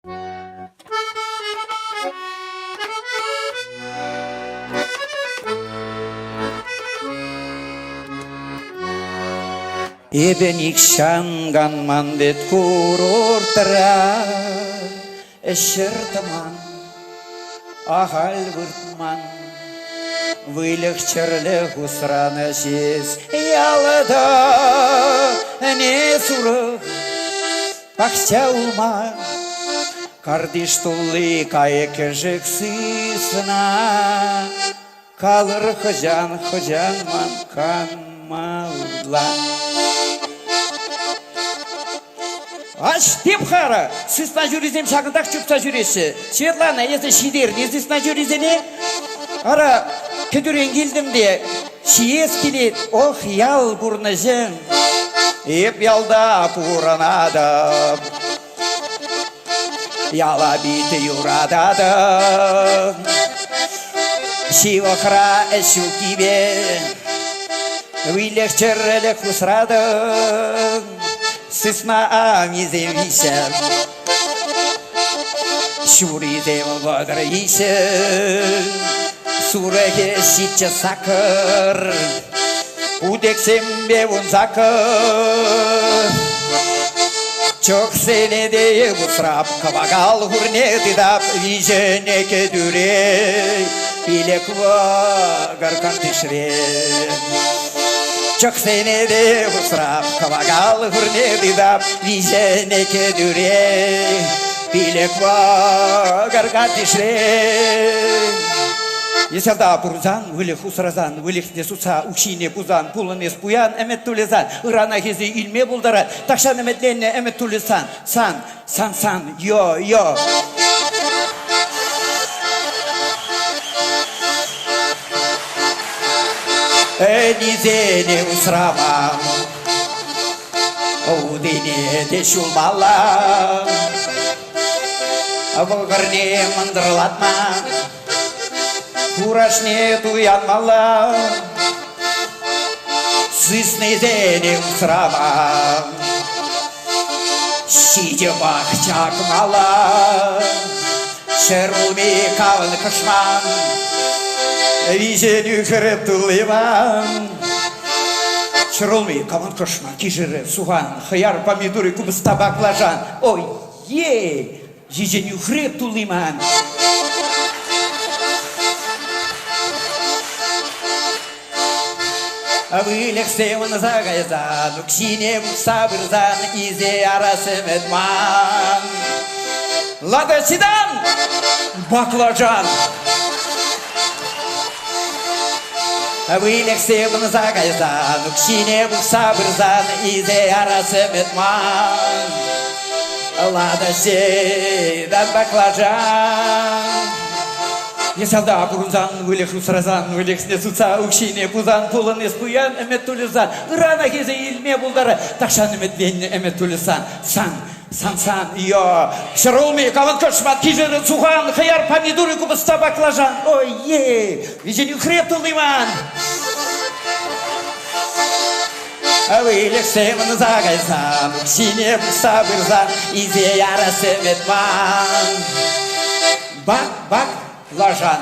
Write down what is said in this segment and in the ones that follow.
Eben ikşangan mandet kurortara Eşirtman Ahal vırtman Вылегчерлі хусраны жез Ялыда не сурық Пахча улма Кардиш тулы кайык жик сысына Калыр хыжан ман канмалла Аш Тепхара, сысна жүрезем шағындақ чүпса жүресі. Светлана, если шидер, не сысна жүрезене? Ара, көдірен келдім де, шиес келет, ох, ял бұрны жын. Еп ялда пұранады, яла биті юрадады. Шивақыра әшу кибе, вилек құсырады. Сысна амизем вися, шуризем вагр вися, суреге сича сакыр, удексем бевун закыр. Çok senede bu srap kavagal hurne dap vijene ke düre bilek vagar kantişre. Çok senede bu srap kavagal hurne dap vijene ke düre bilek vagar kantişre. Есерда бұрзан, вылих усразан, вылихне суца, учине бузан, пулынес буян, әмет тулезан, ырана кезі илме бұлдара, тақшан әметленне әмет тулезан, сан, йо. Низене усрама, оудене де шулмала, вғырне мандырлатма, Курашне туянмала, сысны зене усрама, шиде бақ чакмала, шерулми кавын кышман, вижен үкіріп тулыман. Шерулми кавын кышман, кижірі, суған, хыяр, помидоры, кубыста баклажан. Ой, вижен үкіріп тулыман. Вылексем загайзан, уксинем сабырзан, изе арасым эдман. Ладосидан, баклажан. Вылексем загайзан, уксинем сабырзан, изе арасым эдман. Ладосидан, баклажан. Есалда бұрынзан, өлек ұсыразан, өлек снесуца, ұқшине бұзан, пұлын еспуян, әмет түлізан, ұрана кезе илме бұлдары, тақшан әмет бейні әмет түлізан, сан, йо, шырылмей, каван көшмат, кежері суған, қияр помидоры күбіста баклажан, ой, вежен үкіреп тұлыман. Өлек семін зағайзан, ұқшине бұса бұрзан, изе ярасы метман. Бак, Лажан.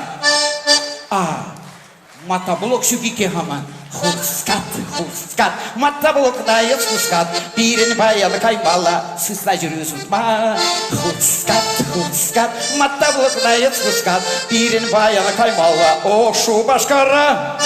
Матаблок шугике хаман. Хускат. Матаблок дает хускат. Пирен баял каймала. Сысна жүресін ма. Хускат. Матаблок дает хускат. Пирен баял каймала. Ошу башкара.